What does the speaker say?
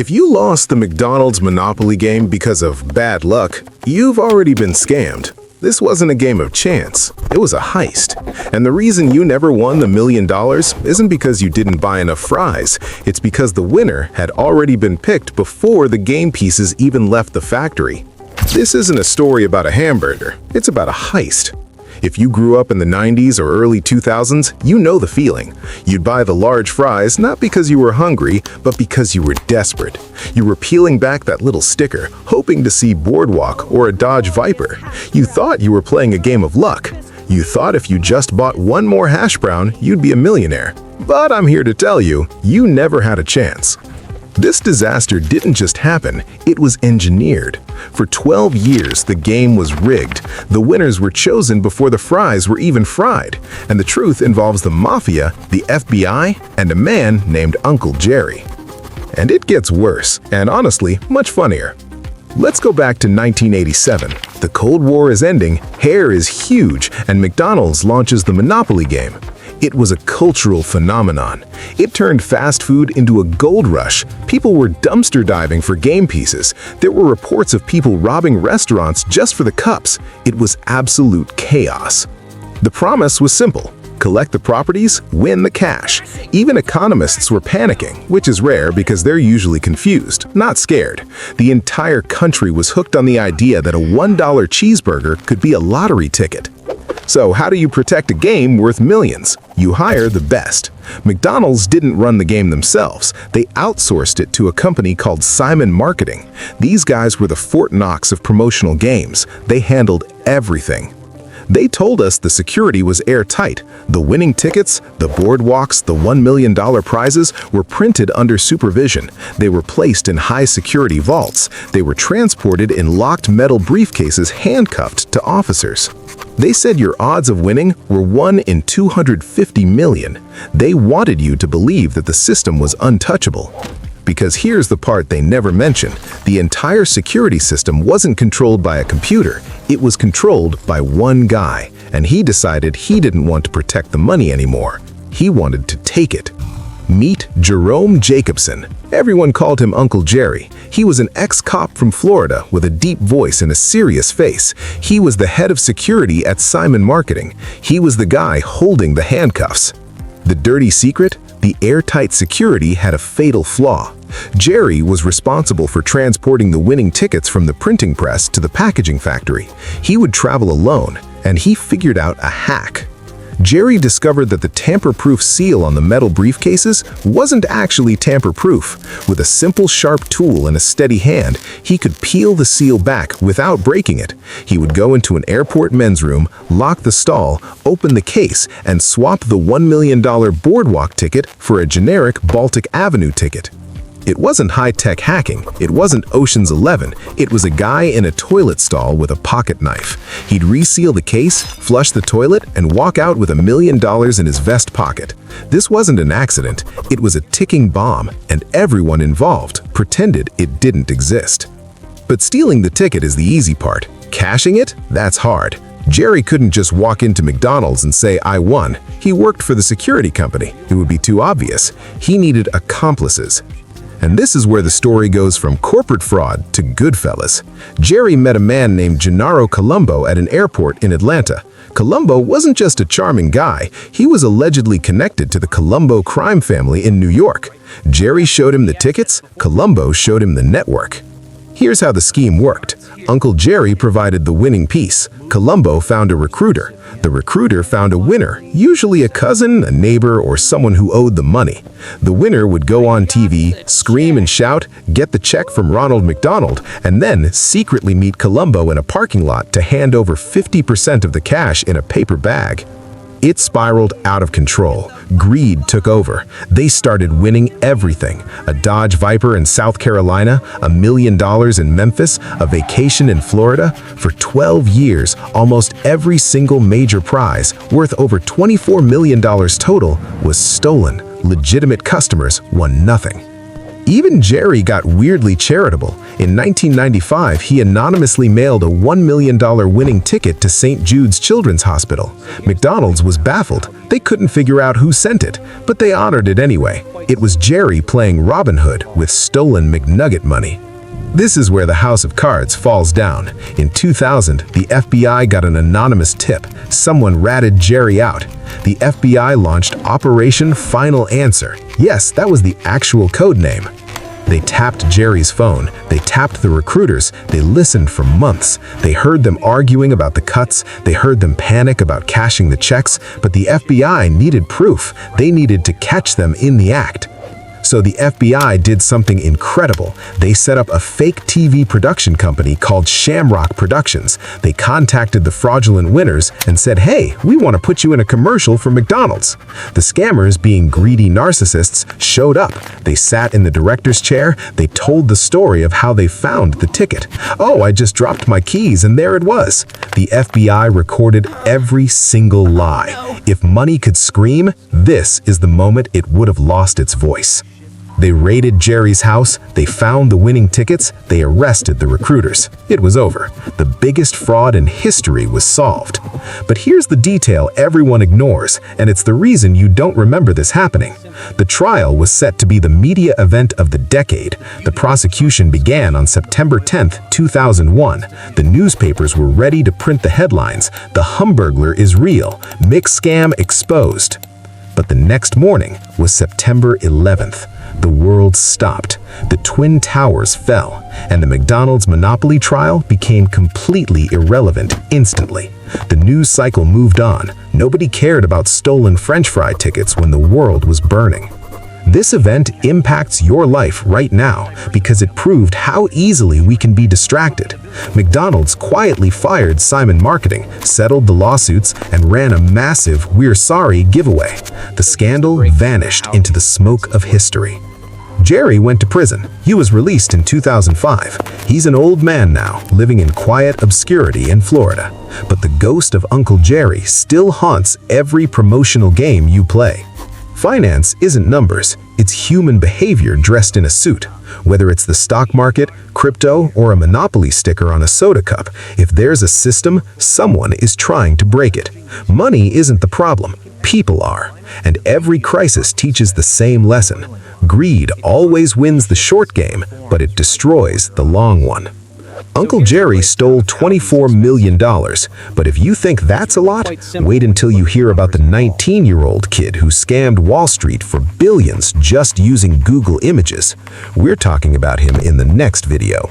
If you lost the McDonald's Monopoly game because of bad luck, you've already been scammed. This wasn't a game of chance, it was a heist. And the reason you never won the $1 million isn't because you didn't buy enough fries, it's because the winner had already been picked before the game pieces even left the factory. This isn't a story about a hamburger, it's about a heist. If you grew up in the 90s or early 2000s, you know the feeling. You'd buy the large fries not because you were hungry, but because you were desperate. You were peeling back that little sticker, hoping to see Boardwalk or a Dodge Viper. You thought you were playing a game of luck. You thought if you just bought one more hash brown, you'd be a millionaire. But I'm here to tell you, you never had a chance. This disaster didn't just happen, it was engineered. For 12 years, the game was rigged. The winners were chosen before the fries were even fried. And the truth involves the mafia, the FBI, and a man named Uncle Jerry. And it gets worse, and honestly, much funnier. Let's go back to 1987. The Cold War is ending, hair is huge, and McDonald's launches the Monopoly game. It was a cultural phenomenon. It turned fast food into a gold rush. People were dumpster diving for game pieces. There were reports of people robbing restaurants just for the cups. It was absolute chaos. The promise was simple. Collect the properties, win the cash. Even economists were panicking, which is rare because they're usually confused, not scared. The entire country was hooked on the idea that a $1 cheeseburger could be a lottery ticket. So how do you protect a game worth millions? You hire the best. McDonald's didn't run the game themselves. They outsourced it to a company called Simon Marketing. These guys were the Fort Knox of promotional games. They handled everything. They told us the security was airtight. The winning tickets, the boardwalks, the $1 million prizes were printed under supervision. They were placed in high-security vaults. They were transported in locked metal briefcases handcuffed to officers. They said your odds of winning were 1 in 250 million. They wanted you to believe that the system was untouchable. Because here's the part they never mentioned. The entire security system wasn't controlled by a computer. It was controlled by one guy, and he decided he didn't want to protect the money anymore. He wanted to take it. Meet Jerry Jacobson. Everyone called him Uncle Jerry. He was an ex-cop from Florida with a deep voice and a serious face. He was the head of security at Simon Marketing. He was the guy holding the handcuffs. The dirty secret? The airtight security had a fatal flaw. Jerry was responsible for transporting the winning tickets from the printing press to the packaging factory. He would travel alone, and he figured out a hack. Jerry discovered that the tamper-proof seal on the metal briefcases wasn't actually tamper-proof. With a simple sharp tool and a steady hand, he could peel the seal back without breaking it. He would go into an airport men's room, lock the stall, open the case, and swap the $1 million boardwalk ticket for a generic Baltic Avenue ticket. It wasn't high-tech hacking, it wasn't Ocean's 11, it was a guy in a toilet stall with a pocket knife. He'd reseal the case, flush the toilet, and walk out with $1 million in his vest pocket. This wasn't an accident, it was a ticking bomb, and everyone involved pretended it didn't exist. But stealing the ticket is the easy part. Cashing it? That's hard. Jerry couldn't just walk into McDonald's and say, "I won." He worked for the security company. It would be too obvious. He needed accomplices. And this is where the story goes from corporate fraud to Goodfellas. Jerry met a man named Gennaro Colombo at an airport in Atlanta. Colombo wasn't just a charming guy, he was allegedly connected to the Colombo Crime Family in New York. Jerry showed him the tickets, Colombo showed him the network. Here's how the scheme worked. Uncle Jerry provided the winning piece. Colombo found a recruiter. The recruiter found a winner, usually a cousin, a neighbor, or someone who owed the money. The winner would go on TV, scream and shout, get the check from Ronald McDonald, and then secretly meet Colombo in a parking lot to hand over 50% of the cash in a paper bag. It spiraled out of control. Greed took over. They started winning everything. A Dodge Viper in South Carolina, $1 million in Memphis, a vacation in Florida. For 12 years, almost every single major prize, worth over $24 million total, was stolen. Legitimate customers won nothing. Even Jerry got weirdly charitable. In 1995, he anonymously mailed a $1 million winning ticket to St. Jude's Children's Hospital. McDonald's was baffled. They couldn't figure out who sent it, but they honored it anyway. It was Jerry playing Robin Hood with stolen McNugget money. This is where the house of cards falls down. In 2000, the FBI got an anonymous tip. Someone ratted Jerry out. The FBI launched Operation Final Answer. Yes, that was the actual code name. They tapped Jerry's phone. They tapped the recruiters. They listened for months. They heard them arguing about the cuts. They heard them panic about cashing the checks. But the FBI needed proof. They needed to catch them in the act. So the FBI did something incredible. They set up a fake TV production company called Shamrock Productions. They contacted the fraudulent winners and said, "Hey, we want to put you in a commercial for McDonald's." The scammers, being greedy narcissists, showed up. They sat in the director's chair. They told the story of how they found the ticket. "Oh, I just dropped my keys and there it was." The FBI recorded every single lie. If money could scream, this is the moment it would have lost its voice. They raided Jerry's house, they found the winning tickets, they arrested the recruiters. It was over. The biggest fraud in history was solved. But here's the detail everyone ignores, and it's the reason you don't remember this happening. The trial was set to be the media event of the decade. The prosecution began on September 10, 2001. The newspapers were ready to print the headlines, "The Humburglar is real, Mix scam exposed." But the next morning was September 11th. The world stopped, the Twin Towers fell, and the McDonald's monopoly trial became completely irrelevant instantly. The news cycle moved on. Nobody cared about stolen French fry tickets when the world was burning. This event impacts your life right now because it proved how easily we can be distracted. McDonald's quietly fired Simon Marketing, settled the lawsuits, and ran a massive "We're sorry" giveaway. The scandal vanished into the smoke of history. Jerry went to prison. He was released in 2005. He's an old man now, living in quiet obscurity in Florida. But the ghost of Uncle Jerry still haunts every promotional game you play. Finance isn't numbers, it's human behavior dressed in a suit. Whether it's the stock market, crypto, or a Monopoly sticker on a soda cup, if there's a system, someone is trying to break it. Money isn't the problem, people are. And every crisis teaches the same lesson. Greed always wins the short game, but it destroys the long one. Uncle Jerry stole $24 million, but if you think that's a lot, wait until you hear about the 19-year-old kid who scammed Wall Street for billions just using Google Images. We're talking about him in the next video.